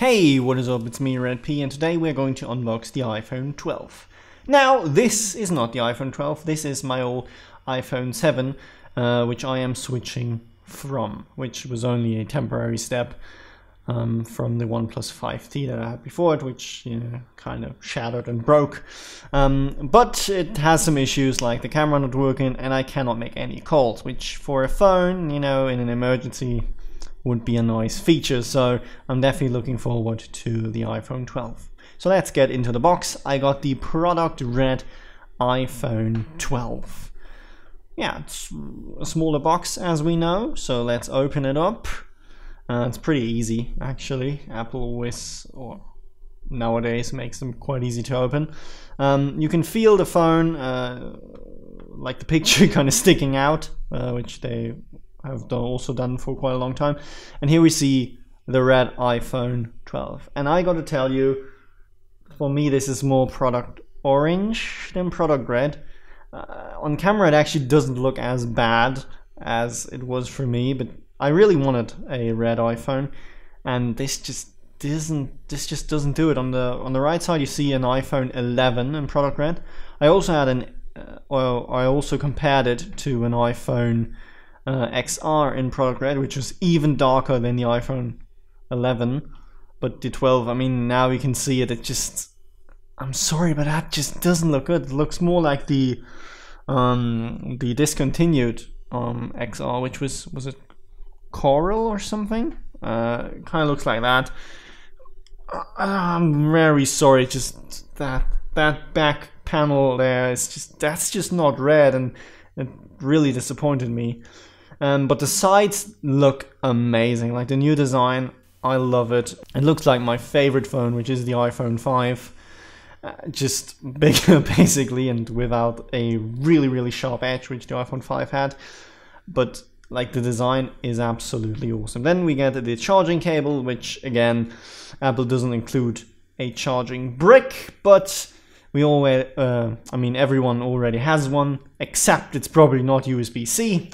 Hey, what is up? It's me, Red P, and today we're going to unbox the iPhone 12. Now, this is not the iPhone 12, this is my old iPhone 7, which I am switching from, which was only a temporary step from the OnePlus 5T that I had before it, which kind of shattered and broke. But it has some issues like the camera not working and I cannot make any calls, which for a phone, in an emergency, would be a nice feature. So I'm definitely looking forward to the iPhone 12. So let's get into the box. I got the product red iPhone 12. Yeah, it's a smaller box as we know, so let's open it up. It's pretty easy actually. Apple always, or nowadays, makes them quite easy to open. You can feel the phone, like the picture kind of sticking out, which they have also done for quite a long time. And here we see the red iPhone 12. And I gotta tell you, for me this is more product orange than product red. On camera it actually doesn't look as bad as it was for me, but I really wanted a red iPhone, and this just doesn't do it. On the right side you see an iPhone 11 in product red. I also had I also compared it to an iPhone XR in product red, which was even darker than the iPhone 11. But the 12, I mean, now you can see it. It just, I'm sorry, but that just doesn't look good. It looks more like the discontinued XR, which was it Coral or something? Kind of looks like that. I'm very sorry. Just that back panel there is that's just not red, and it really disappointed me. But the sides look amazing. Like the new design, I love it. It looks like my favorite phone, which is the iPhone 5. Just bigger basically, and without a really sharp edge, which the iPhone 5 had. But like the design is absolutely awesome. Then we get the charging cable, which again, Apple doesn't include a charging brick, but we always, I mean, everyone already has one, except it's probably not USB-C,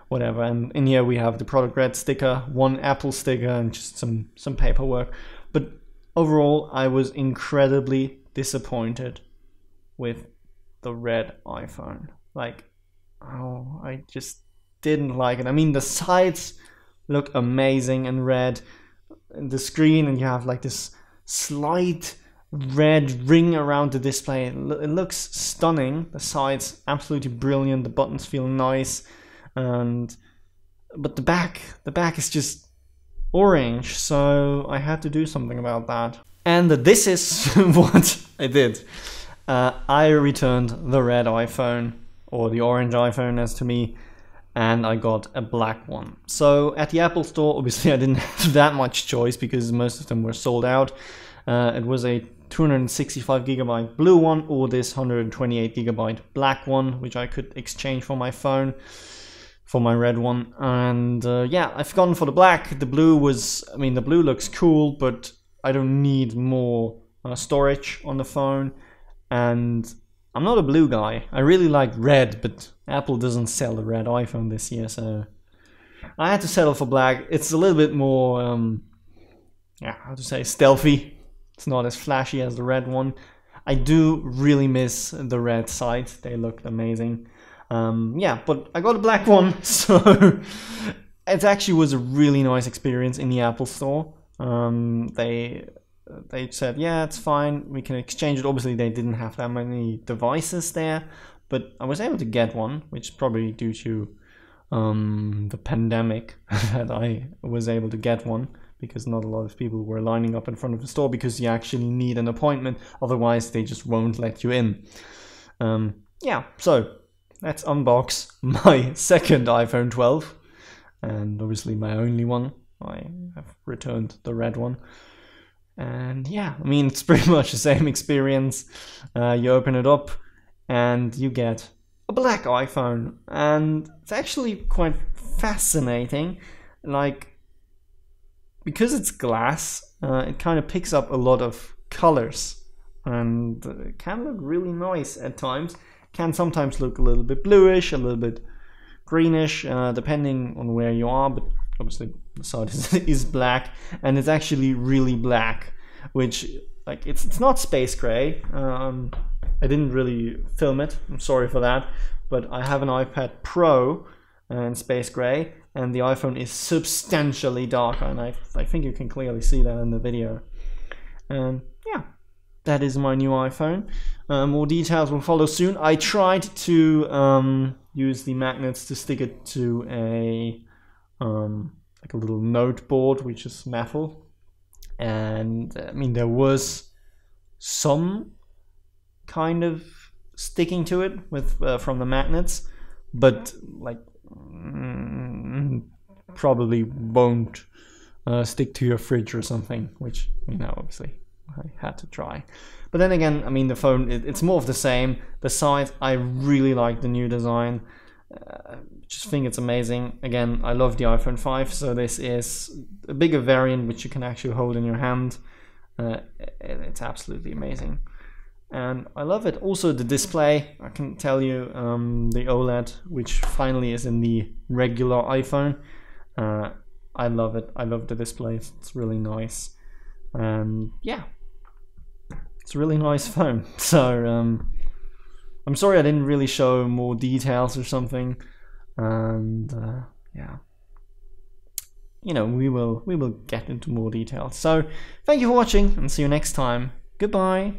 whatever. And in here we have the product red sticker, one Apple sticker, and just some paperwork. But overall, I was incredibly disappointed with the red iPhone. Like, oh, I just didn't like it. I mean, the sides look amazing and red, the screen, and you have like this slight red ring around the display. It looks stunning. The sides absolutely brilliant. The buttons feel nice, but the back is just orange. So I had to do something about that, and this is what I did. I returned the red iPhone, or the orange iPhone as to me, and I got a black one. So at the Apple store, obviously I didn't have that much choice because most of them were sold out. It was a 265GB blue one, or this 128GB black one, which I could exchange for my phone, for my red one. And yeah, I've gone for the black. The blue was, I mean, the blue looks cool, but I don't need more storage on the phone. And I'm not a blue guy. I really like red, but Apple doesn't sell the red iPhone this year, so I had to settle for black. It's a little bit more, yeah, how to say, stealthy. It's not as flashy as the red one. I do really miss the red sides. They looked amazing. Yeah, but I got a black one, so it actually was a really nice experience in the Apple store. They said, yeah, it's fine, we can exchange it. Obviously, they didn't have that many devices there, but I was able to get one, which is probably due to the pandemic that I was able to get one, because not a lot of people were lining up in front of the store, because you actually need an appointment, otherwise they just won't let you in. Yeah, so let's unbox my second iPhone 12, and obviously my only one. I have returned the red one. And yeah, I mean, it's pretty much the same experience. You open it up and you get a black iPhone, and it's actually quite fascinating. Like, because it's glass, it kind of picks up a lot of colors, and it can look really nice at times. Can sometimes look a little bit bluish, a little bit greenish, depending on where you are, but obviously the side is black, and it's actually really black, which like it's not space gray. I didn't really film it, I'm sorry for that, but I have an iPad Pro in space gray, and the iPhone is substantially darker, and I think you can clearly see that in the video. And yeah, that is my new iPhone. More details will follow soon. I tried to use the magnets to stick it to a like a little note board, which is metal, and I mean there was some kind of sticking to it with from the magnets, but like probably won't stick to your fridge or something, which, you know, obviously I had to try. But then again, I mean, the phone, it's more of the same. The size, I really like the new design. Just think it's amazing. Again, I love the iPhone 5, so this is a bigger variant which you can actually hold in your hand. It's absolutely amazing, and I love it. Also the display, I can tell you, the OLED, which finally is in the regular iPhone, I love it. I love the display. It's really nice, and yeah, it's a really nice phone. So I'm sorry I didn't really show more details or something, and yeah, you know, we will get into more details. So thank you for watching, and see you next time. Goodbye.